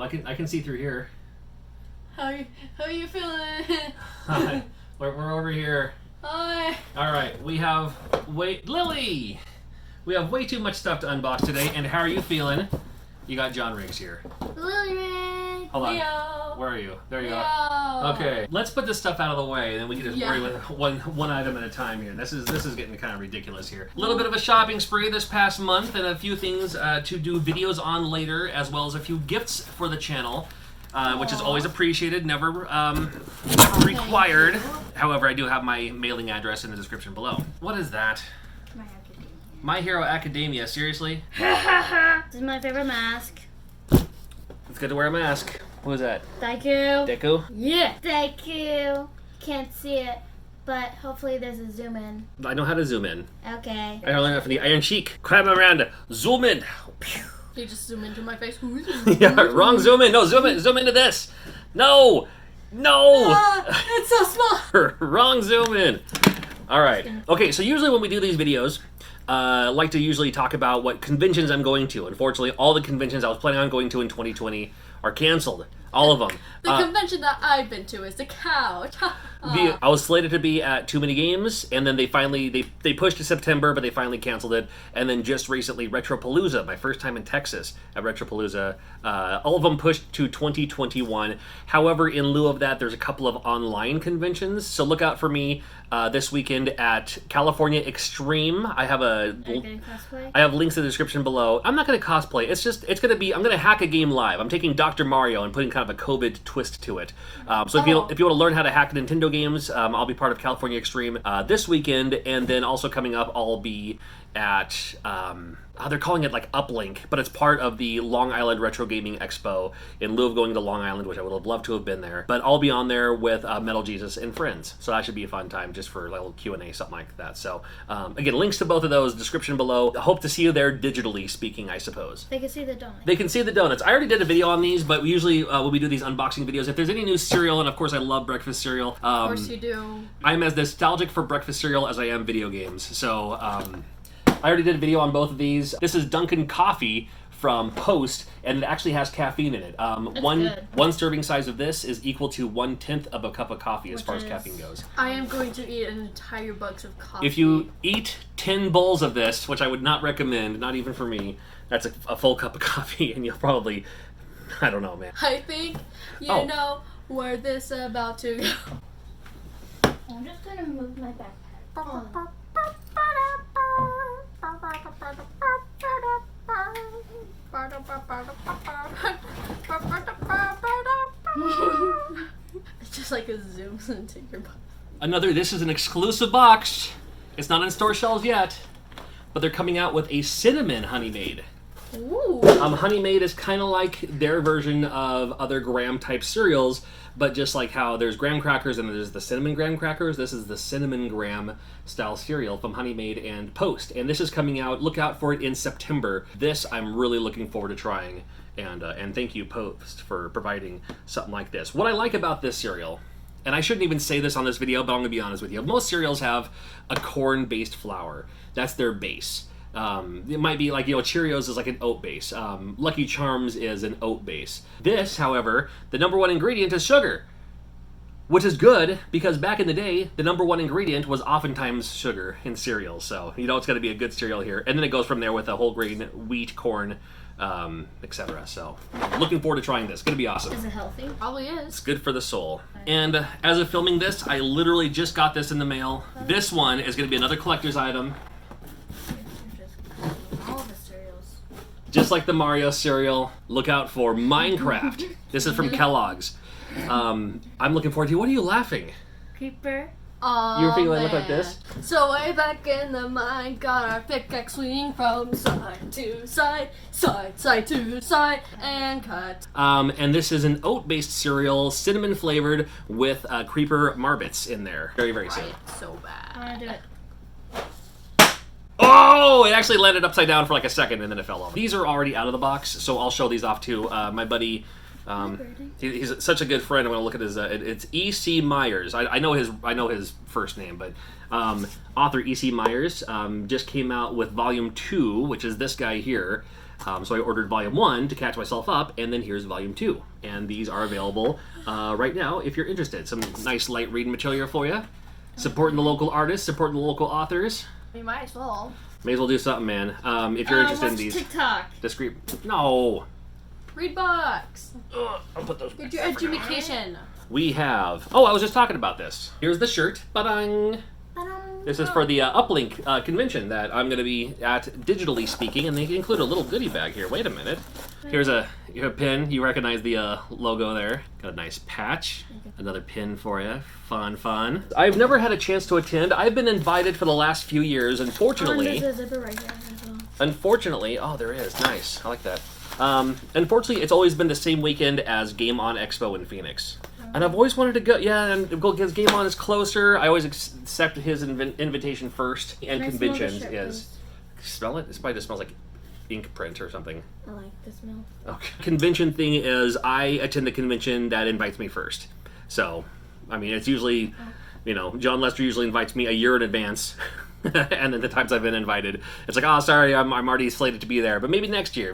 I can see through here. How are you feeling? Hi. We're over here. Hi. All right, we have Lily. We have way too much stuff to unbox today. And how are you feeling? You got John Riggs here. Lily. Hold on. Leo. Where are you? There you Leo. are. Okay, let's put this stuff out of the way, and then we can just worry with one item at a time here. This is getting kind of ridiculous here. A little bit of a shopping spree this past month, and a few things to do videos on later, as well as a few gifts for the channel. Which is always appreciated, never required. However, I do have my mailing address in the description below. What is that? My Hero Academia, seriously? This is my favorite mask. It's good to wear a mask. Who is that? Deku. Deku? Yeah. Deku. Can't see it, but hopefully there's a zoom in. I know how to zoom in. Okay. I learned that from the Iron Sheik. Grab Miranda, zoom in. You just zoom into my face. Yeah, wrong zoom in. No, zoom into this. No! It's so small. Wrong zoom in. All right. Okay, so usually when we do these videos, I like to usually talk about what conventions I'm going to. Unfortunately, all the conventions I was planning on going to in 2020 are canceled. All of them. The convention that I've been to is the couch. I was slated to be at Too Many Games, and then they finally they pushed to September, but they finally canceled it. And then just recently, Retropalooza, my first time in Texas at Retropalooza, all of them pushed to 2021. However, in lieu of that, there's a couple of online conventions, so look out for me this weekend at California Extreme. I have Are you gonna cosplay? I have links in the description below. I'm not going to cosplay. I'm going to hack a game live. I'm taking Dr. Mario and putting kind of a COVID twist to it. So if you want to learn how to hack Nintendo games, I'll be part of California Extreme this weekend, and then also coming up, I'll be at they're calling it like Uplink, but it's part of the Long Island Retro Gaming Expo in lieu of going to Long Island, which I would have loved to have been there. But I'll be on there with Metal Jesus and friends, so that should be a fun time just for a little Q&A, something like that. So again, links to both of those, description below. I hope to see you there, digitally speaking, I suppose. They can see the donut. They can see the donuts. I already did a video on these, but we usually when we do these unboxing videos, if there's any new cereal, and of course I love breakfast cereal. Of course you do. I'm as nostalgic for breakfast cereal as I am video games. So I already did a video on both of these. This is Dunkin' Coffee from Post, and it actually has caffeine in it. One serving size of this is equal to 1/10 of a cup of coffee as far as caffeine goes. I am going to eat an entire box of coffee. If you eat 10 bowls of this, which I would not recommend, not even for me, that's a full cup of coffee, and you'll probably, I don't know, man. I think you know where this is about to go. I'm just gonna move my backpack. It's just like it zooms into your butt. This is an exclusive box. It's not on store shelves yet, but they're coming out with a cinnamon Honey Maid. Ooh. Honey Maid is kind of like their version of other graham type cereals, but just like how there's graham crackers and there's the cinnamon graham crackers, this is the cinnamon graham style cereal from Honey Maid and Post. And this is coming out, look out for it in September. This I'm really looking forward to trying, and thank you Post for providing something like this. What I like about this cereal, and I shouldn't even say this on this video, but I'm gonna be honest with you, most cereals have a corn-based flour. That's their base. It might be like, Cheerios is like an oat base. Lucky Charms is an oat base. This, however, the number one ingredient is sugar, which is good because back in the day, the number one ingredient was oftentimes sugar in cereals. So, it's going to be a good cereal here. And then it goes from there with a whole grain, wheat, corn, etc. So, looking forward to trying this. It's going to be awesome. Is it healthy? Probably is. It's good for the soul. And as of filming this, I literally just got this in the mail. This one is going to be another collector's item. Just like the Mario cereal, look out for Minecraft. This is from Kellogg's. I'm looking forward to it. What are you laughing? Creeper. Oh, you were thinking I look like this? So way back in the mine, got our pickaxe swing from side to side, side to side, and cut. And this is an oat-based cereal, cinnamon flavored, with creeper marbits in there. Very, very silly. So bad. I wanna do it. Oh, it actually landed upside down for like a second and then it fell off. These are already out of the box, so I'll show these off to my buddy. He's such a good friend. I'm gonna look at his. It's E.C. Myers. I know his first name, but author E.C. Myers just came out with Volume 2, which is this guy here. So I ordered volume 1 to catch myself up, and then here's volume 2. And these are available right now if you're interested. Some nice light reading material for you. Supporting the local artists, supporting the local authors. We might as well. May as well do something, man. If you're interested in watch these TikTok. discreet... No! Read box. Ugh, I'll put those Get back your there for now. education. We have... Oh, I was just talking about this. Here's the shirt. Ba-dang! This is for the Uplink convention that I'm going to be at, digitally speaking, and they include a little goodie bag here. Wait a minute. Here's a pin. You recognize the logo there. Got a nice patch. Another pin for you. Fun, fun. I've never had a chance to attend. I've been invited for the last few years. Unfortunately... There's a zipper right there as well. Unfortunately... Oh, there is. Nice. I like that. Unfortunately, it's always been the same weekend as Game On Expo in Phoenix. And I've always wanted to go, and because Game On is closer, I always accept his invitation first. And Can I conventions smell the shirt, is... Smell it? This probably just smells like ink print or something. I like the smell. Okay. Convention thing is, I attend the convention that invites me first. So, I mean, it's usually, John Lester usually invites me a year in advance. And then the times I've been invited, it's like, oh, sorry, I'm already slated to be there, but maybe next year.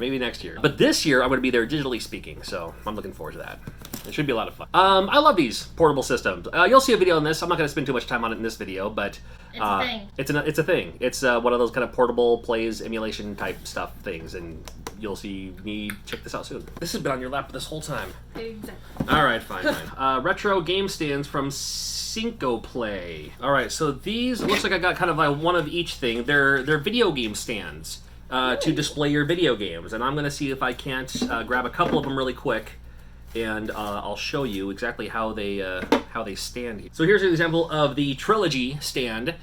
But this year, I'm going to be there digitally speaking, so I'm looking forward to that. It should be a lot of fun. I love these portable systems. You'll see a video on this. I'm not going to spend too much time on it in this video, but It's a thing. It's a thing. It's one of those kind of portable plays, emulation type stuff things, and you'll see me check this out soon. This has been on your lap this whole time. Exactly. All right, fine. Retro game stands from Cinco Play. All right, so these, it looks like I got kind of like one of each thing. They're video game stands to display your video games, and I'm going to see if I can't grab a couple of them really quick, and I'll show you exactly how they stand here. So here's an example of the Trilogy stand.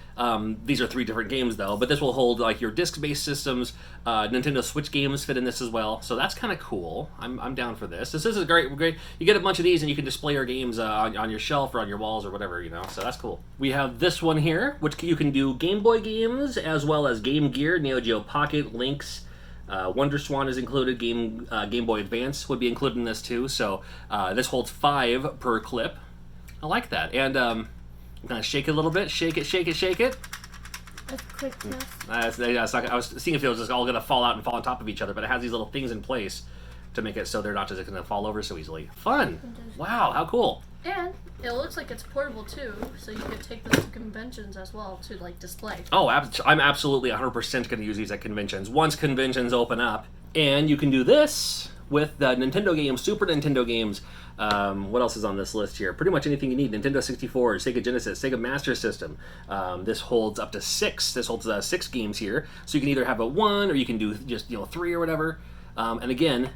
These are 3 different games though, but this will hold like your disc-based systems. Nintendo Switch games fit in this as well, so that's kind of cool. I'm down for this. This is great. You get a bunch of these and you can display your games on your shelf or on your walls or whatever, so that's cool. We have this one here, which you can do Game Boy games as well as Game Gear, Neo Geo Pocket, Lynx. Wonder Swan is included. Game Boy Advance would be included in this too. So this holds 5 per clip. I like that. And I'm gonna shake it a little bit. Shake it, shake it, shake it. A quick test. I was seeing if it was just all gonna fall out and fall on top of each other, but it has these little things in place to make it so they're not just gonna fall over so easily. Fun. Wow, how cool. And it looks like it's portable too, so you could take this to conventions as well to like display. Oh, I'm absolutely 100% going to use these at conventions. Once conventions open up. And you can do this with the Nintendo games, Super Nintendo games. What else is on this list here? Pretty much anything you need. Nintendo 64, Sega Genesis, Sega Master System. This holds up to 6. This holds 6 games here. So you can either have a 1 or you can do just 3 or whatever. And again,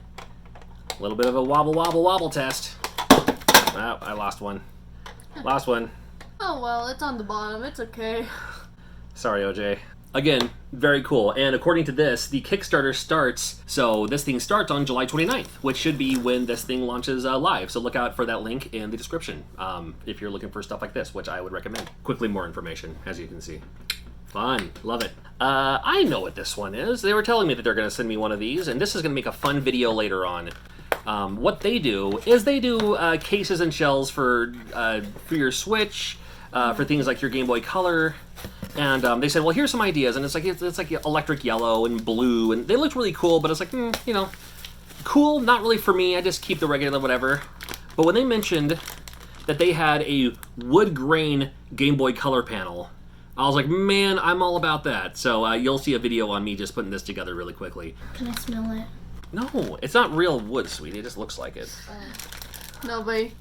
a little bit of a wobble test. Oh, I lost one. Last one. Oh well, it's on the bottom. It's okay. Sorry, OJ. Again, very cool. And according to this, the Kickstarter starts, so this thing starts on July 29th, which should be when this thing launches live. So look out for that link in the description if you're looking for stuff like this, which I would recommend. Quickly, more information, as you can see. Fun. Love it. I know what this one is. They were telling me that they're going to send me one of these, and this is going to make a fun video later on. What they do is they do cases and shells for your Switch, for things like your Game Boy Color, and they said, well, here's some ideas, and it's like electric yellow and blue, and they looked really cool, but it's like, cool, not really for me. I just keep the regular whatever. But when they mentioned that they had a wood grain Game Boy Color panel, I was like, man, I'm all about that. So you'll see a video on me just putting this together really quickly. Can I smell it? No, it's not real wood, sweetie. It just looks like it. Nobody,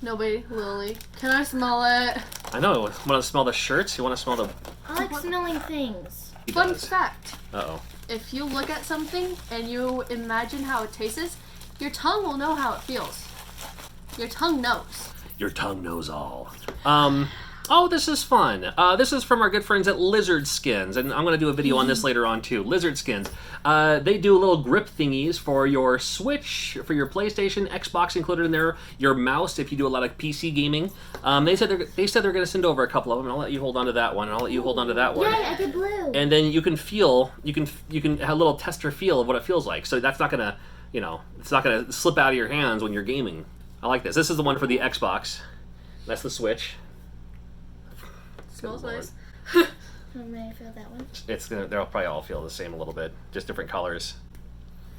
Lily. Can I smell it? I know. Want to smell the shirts? You want to smell the... I like smelling things. He Fun does. fact. Uh-oh. If you look at something and you imagine how it tastes, your tongue will know how it feels. Your tongue knows. Your tongue knows all. Oh, this is fun. This is from our good friends at Lizard Skins, and I'm going to do a video on this later on too. Lizard Skins. They do little grip thingies for your Switch, for your PlayStation, Xbox included in there, your mouse if you do a lot of PC gaming. They said they're going to send over a couple of them, and I'll let you hold on to that one, and I'll let you hold on to that one. Yay, I get blue. And then you can have a little tester feel of what it feels like. So that's not going to, it's not going to slip out of your hands when you're gaming. I like this. This is the one for the Xbox. That's the Switch. Smells nice. May I feel that one? They'll probably all feel the same a little bit, just different colors.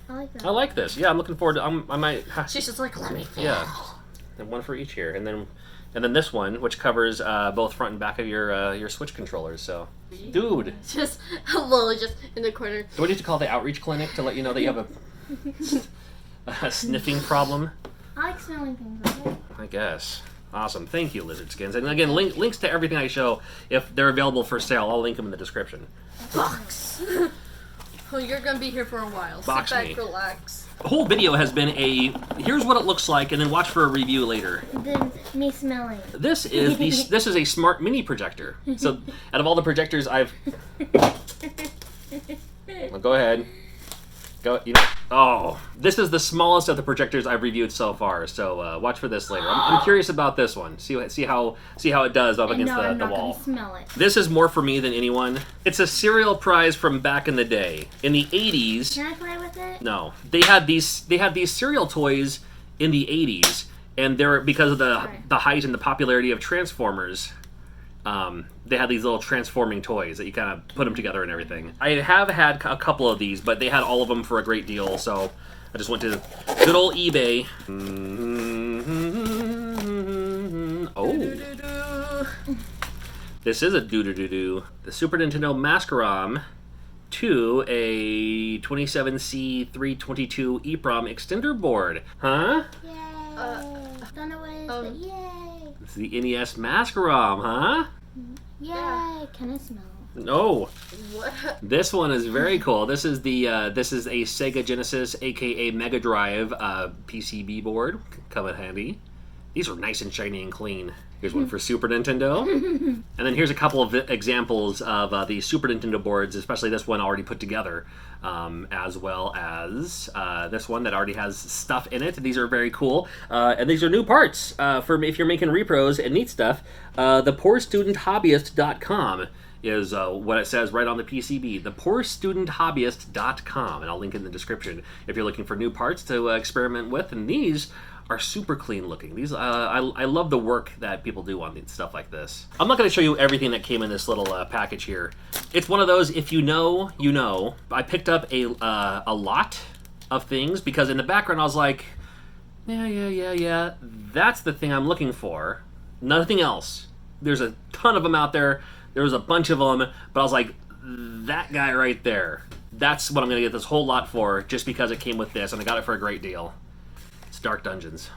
I like that. I like this. Yeah, I'm looking forward to. I might. She's just like, let me feel. Yeah, and one for each here, and then this one, which covers both front and back of your Switch controllers. So, dude, Just Lily just in the corner. do we need to call the outreach clinic to let you know that you have a sniffing problem? I like smelling things. Okay? I guess. Awesome. Thank you, Lizard Skins. And again, links to everything I show, if they're available for sale, I'll link them in the description. Box. Oh, you're gonna be here for a while. Box Sit back, me. relax. The whole video has been here's what it looks like, and then watch for a review later. Then me smelling. This is a smart mini projector. So out of all the projectors I've... Well, go ahead. Oh, this is the smallest of the projectors I've reviewed so far. So watch for this later. I'm curious about this one. See how it does up against I'm the not wall. gonna smell it. This is more for me than anyone. It's a cereal prize from back in the day. In the 80s, Can I play with it? no, they had these cereal toys in the 80s, and they're because of the height and the popularity of Transformers. They had these little transforming toys that you kind of put them together and everything. I have had a couple of these, but they had all of them for a great deal, so I just went to good old eBay. Oh, this is a doo-doo-doo-doo. The Super Nintendo Mascarom to a 27C322 EEPROM extender board. Huh? Yay! Don't know what it is, but yay! It's the NES Mascarom, huh? Yay! Can I smell? No. What? This one is very cool. This is a Sega Genesis, aka Mega Drive PCB board. Come in handy. These are nice and shiny and clean. Here's one for Super Nintendo. And then here's a couple of examples of the Super Nintendo boards, especially this one already put together, as well as this one that already has stuff in it. These are very cool. And these are new parts for if you're making repros and neat stuff. ThePoorStudentHobbyist.com is what it says right on the PCB. ThePoorStudentHobbyist.com, and I'll link in the description if you're looking for new parts to experiment with. And these are super clean looking. These I love the work that people do on stuff like this. I'm not going to show you everything that came in this little package here. It's one of those, if you know, you know. I picked up a lot of things because in the background I was like, yeah, that's the thing I'm looking for. Nothing else. There's a ton of them out there. There was a bunch of them, but I was like, that guy right there, that's what I'm going to get this whole lot for, just because it came with this, and I got it for a great deal. It's Dark Dungeons.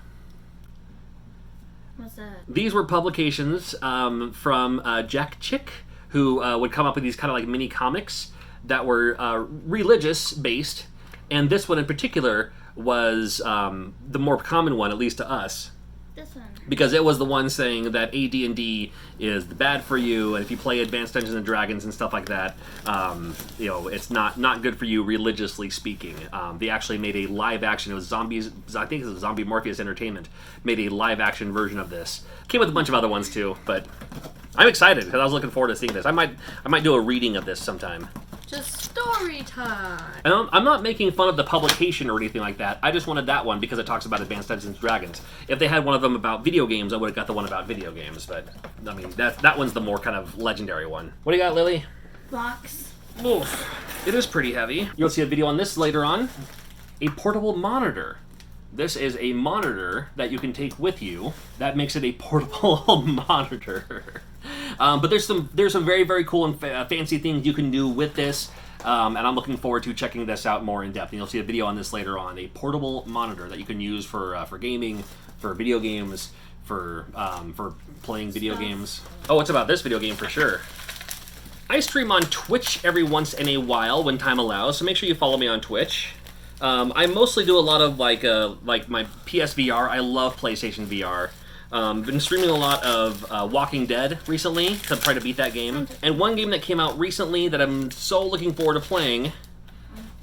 What's that? These were publications from Jack Chick, who would come up with these kind of like mini comics that were religious-based, and this one in particular was the more common one, at least to us. This one. Because it was the one saying that AD&D is bad for you, and if you play Advanced Dungeons and Dragons and stuff like that, it's not good for you religiously speaking. They actually made a live action. It was Zombies. I think it was Zombie Morpheus Entertainment made a live action version of this. Came with a bunch of other ones too, but I'm excited because I was looking forward to seeing this. I might do a reading of this sometime. Just story time. And I'm not making fun of the publication or anything like that. I just wanted that one because it talks about Advanced Dungeons and Dragons. If they had one of them about video games, I would have got the one about video games. But, I mean, that one's the more kind of legendary one. What do you got, Lily? Box. Oof. It is pretty heavy. You'll see a video on this later on. A portable monitor. This is a monitor that you can take with you. That makes it a portable monitor. But there's some very, very cool and fancy things you can do with this, and I'm looking forward to checking this out more in depth. And you'll see a video on this later on. A portable monitor that you can use for gaming, for video games, for playing video games. Oh, it's about this video game for sure. I stream on Twitch every once in a while when time allows, so make sure you follow me on Twitch. I mostly do a lot of like my PSVR. I love PlayStation VR. Been streaming a lot of Walking Dead recently to try to beat that game. And one game that came out recently that I'm so looking forward to playing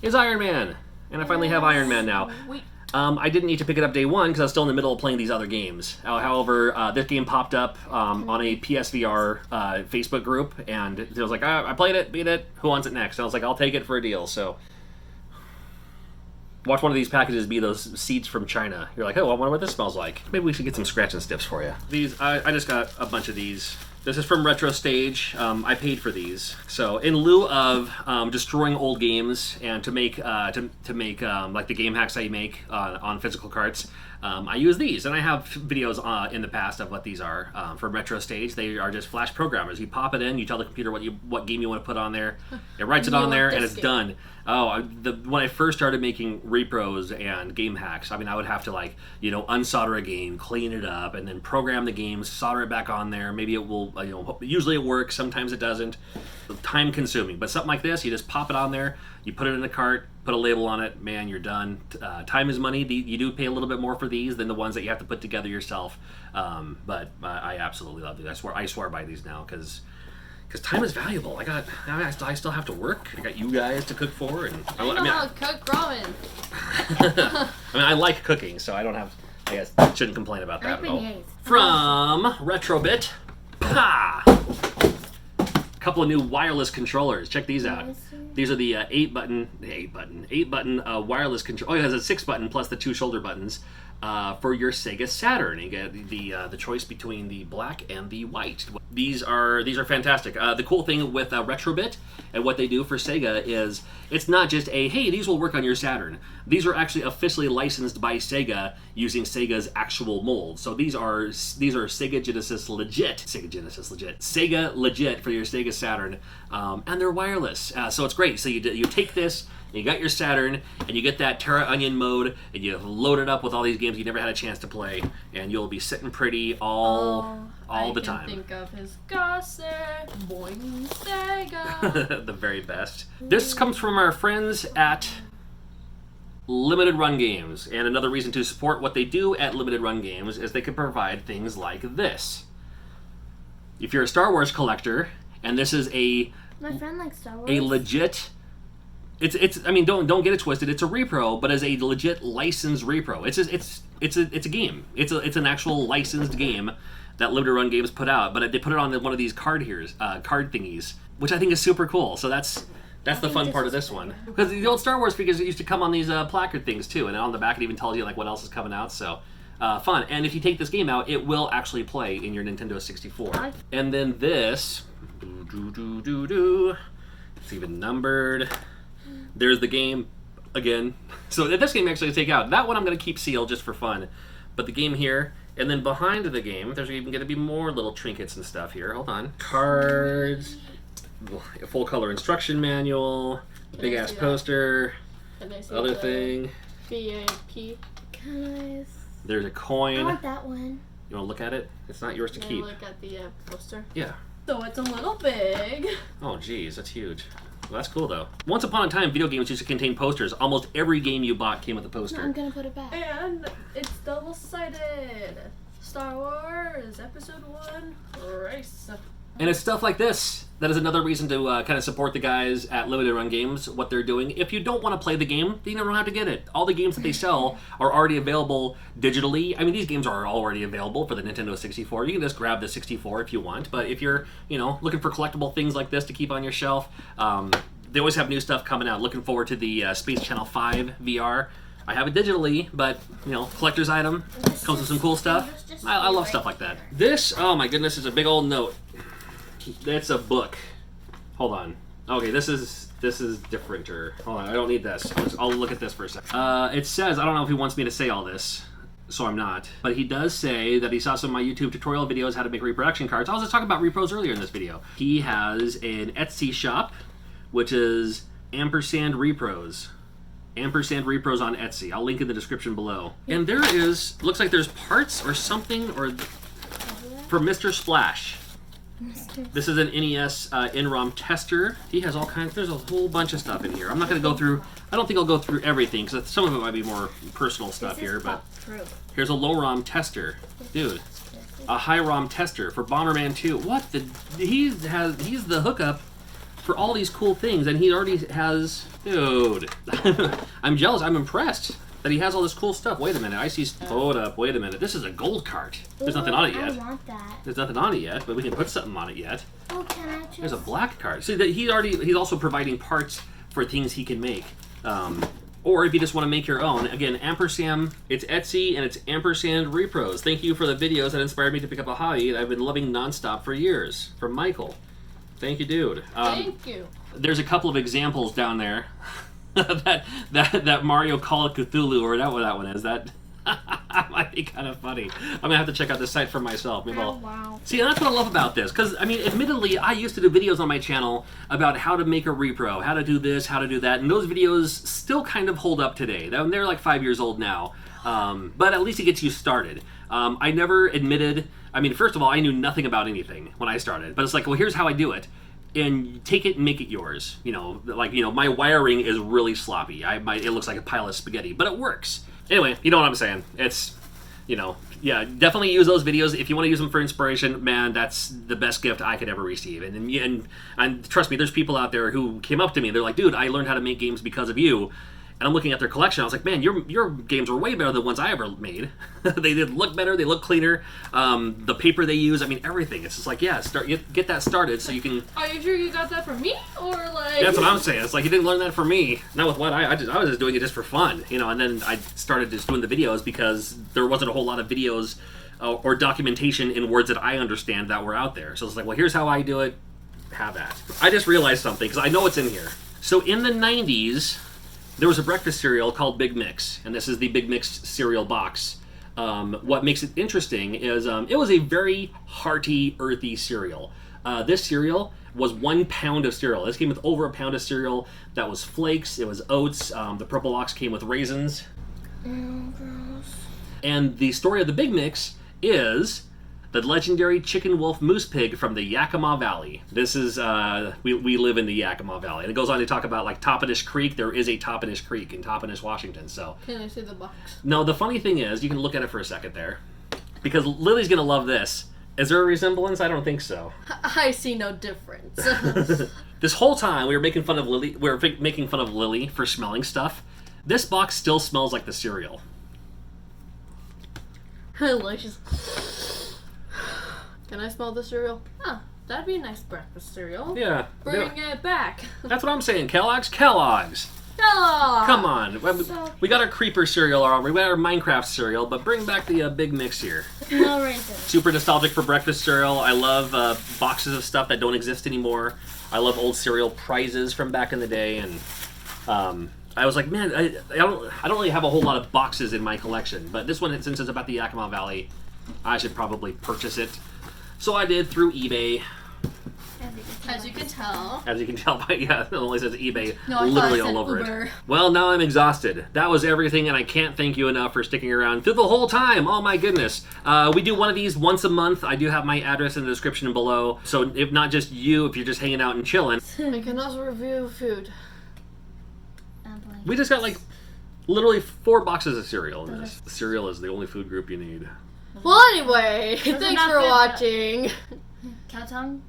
is Iron Man. And I finally have Iron Man now. I didn't need to pick it up day one because I was still in the middle of playing these other games. However, this game popped up on a PSVR Facebook group, and it was like, I played it, beat it, who wants it next? And I was like, I'll take it for a deal, so... Watch one of these packages be those seeds from China. You're like, oh, I wonder what this smells like. Maybe we should get some scratch and sniffs for you. These, I just got a bunch of these This is from Retro Stage. I paid for these. So in lieu of destroying old games and to make like the game hacks I make on physical carts, I use these. And I have videos in the past of what these are from Retro Stage. They are just flash programmers. You pop it in, you tell the computer what game you want to put on there. It writes it on there, and it's done. Oh, when I first started making repros and game hacks, I mean, I would have to unsolder a game, clean it up, and then program the game, solder it back on there. Maybe it will, usually it works, sometimes it doesn't. Time consuming, but something like this, you just pop it on there, you put it in a cart, put a label on it, man, you're done. Time is money. You do pay a little bit more for these than the ones that you have to put together yourself, but I absolutely love these. I swear by these now because time is valuable. I still have to work. I got you guys to cook for, and I know how to cook ramen. I mean, I like cooking, so I don't have. I guess I shouldn't complain about that at all. From Retrobit, couple of new wireless controllers. Check these out. These are the 8-button wireless control. Oh, it has a 6-button plus the 2 shoulder buttons for your Sega Saturn. You get the choice between the black and the white. These are fantastic. The cool thing with Retrobit and what they do for Sega is it's not just hey, these will work on your Saturn. These are actually officially licensed by Sega using Sega's actual mold. So these are Sega Genesis legit Sega legit for your Sega Saturn, and they're wireless. So it's great. So you take this. You got your Saturn, and you get that Terra Onion mode, and you load it up with all these games you never had a chance to play, and you'll be sitting pretty all the time. I can think of his gossip, boing Sega. The very best. This comes from our friends at Limited Run Games, and another reason to support what they do at Limited Run Games is they can provide things like this. If you're a Star Wars collector, and this is my friend likes Star Wars. A legit. It's. I mean, don't get it twisted. It's a repro, but as a legit licensed repro. It's a game. It's an actual licensed game that Limited Run Games put out, but they put it on one of these card thingies, which I think is super cool. So that's the fun part of this one, because the old Star Wars figures used to come on these placard things too, and on the back it even tells you what else is coming out. So fun. And if you take this game out, it will actually play in your Nintendo 64. And then this, it's even numbered. There's the game again. So this game actually take out. That one I'm going to keep sealed just for fun. But the game here, and then behind the game, there's even going to be more little trinkets and stuff here. Hold on. Cards, a full color instruction manual, big ass poster, other thing. VIP. There's a coin. I want that one. You want to look at it? It's not yours to keep. Look at the poster. Yeah. So it's a little big. Oh, geez, that's huge. Well, that's cool, though. Once upon a time, video games used to contain posters. Almost every game you bought came with a poster. No, I'm gonna put it back. And it's double-sided. Star Wars Episode 1 Race. And it's stuff like this that is another reason to kind of support the guys at Limited Run Games, what they're doing. If you don't want to play the game, then you don't have to get it. All the games that they sell are already available digitally. I mean, these games are already available for the Nintendo 64. You can just grab the 64 if you want. But if you're, looking for collectible things like this to keep on your shelf, they always have new stuff coming out. Looking forward to the Space Channel 5 VR. I have it digitally, but, collector's item. Comes with some cool stuff. I love stuff like that. This, oh my goodness, is a big old note. It's a book. Hold on. Okay, this is differenter. Hold on, I don't need this. I'll look at this for a second. It says, I don't know if he wants me to say all this, so I'm not. But he does say that he saw some of my YouTube tutorial videos how to make reproduction cards. I was just talking about repros earlier in this video. He has an Etsy shop, which is ampersand repros. Ampersand repros on Etsy. I'll link in the description below. And there looks like there's parts or something for Mr. Splash. This is an NES NROM tester. He has all kinds. There's a whole bunch of stuff in here. I'm not going to go through. I don't think I'll go through everything because some of it might be more personal stuff here. But here's a low ROM tester, dude. A high ROM tester for Bomberman 2. What the? He's the hookup for all these cool things, and he already has. Dude, I'm jealous. I'm impressed that he has all this cool stuff. Wait a minute. I see. Hold up. Wait a minute. This is a gold cart. There's nothing on it yet. I want that. There's nothing on it yet, but we can put something on it yet. Oh, can I just... There's a black cart. See, that he's also providing parts for things he can make. Or if you just want to make your own, again, ampersand, it's Etsy and it's ampersand repros. Thank you for the videos that inspired me to pick up a hobby that I've been loving nonstop for years. From Michael. Thank you, dude. Thank you. There's a couple of examples down there. that Mario Call of Cthulhu, or what that one is. That might be kind of funny. I'm gonna have to check out this site for myself. Maybe I'll... wow. See, and that's what I love about this, because I mean, admittedly, I used to do videos on my channel about how to make a repro, how to do this, how to do that, and those videos still kind of hold up today. They're like 5 years old now, but at least it gets you started. I never admitted. I mean, first of all, I knew nothing about anything when I started, but it's like, well, here's how I do it. And you take it and make it yours. You know, like, you know, my wiring is really sloppy. It looks like a pile of spaghetti, but it works. Anyway, you know what I'm saying. It's, you know, yeah, definitely use those videos. If you want to use them for inspiration, man, that's the best gift I could ever receive. And trust me, there's people out there who came up to me. They're like, dude, I learned how to make games because of you. And I'm looking at their collection. I was like, man, your games were way better than the ones I ever made. They did look better. They look cleaner. The paper they use, I mean, everything. It's just like, yeah, get that started so you can. Are you sure you got that from me, or like? That's what I'm saying. It's like you didn't learn that from me. Not with what I was just doing it just for fun, you know. And then I started just doing the videos because there wasn't a whole lot of videos or documentation in words that I understand that were out there. So it's like, well, here's how I do it. Have that. I just realized something because I know it's in here. So in the 90s. There was a breakfast cereal called Big Mix, and this is the Big Mix cereal box. What makes it interesting is it was a very hearty, earthy cereal. This cereal was 1 pound of cereal. This came with over a pound of cereal. That was flakes, it was oats, the purple box came with raisins. Gross. And the story of the Big Mix is the legendary chicken wolf moose pig from the Yakima Valley. This is, we live in the Yakima Valley. And it goes on to talk about, like, Toppenish Creek. There is a Toppenish Creek in Toppenish, Washington, so. Can I see the box? No, the funny thing is, you can look at it for a second there. Because Lily's gonna love this. Is there a resemblance? I don't think so. I see no difference. This whole time, we were making fun of Lily. We were making fun of Lily for smelling stuff. This box still smells like the cereal. Delicious. Can I smell the cereal? Huh, that'd be a nice breakfast cereal. Yeah. Bring it back. That's what I'm saying. Kellogg's. Kellogg's. Hello. Come on. We got our Creeper cereal already. We got our Minecraft cereal, but bring back the Big Mix here. No raisins. Super nostalgic for breakfast cereal. I love boxes of stuff that don't exist anymore. I love old cereal prizes from back in the day, and I was like, man, I don't really have a whole lot of boxes in my collection, but this one, since it's about the Yakima Valley, I should probably purchase it. So I did through eBay. As you can tell. As you can tell by, yeah, it only says eBay No, literally all over Uber. it. Well, now I'm exhausted. That was everything, and I can't thank you enough for sticking around through the whole time. Oh my goodness. We do one of these once a month. I do have my address in the description below. So if not just you, if you're just hanging out and chilling. I can also review food. We just got like literally 4 boxes of cereal in this. Cereal is the only food group you need. Well, anyway, thanks not for good, watching. Cow tongue?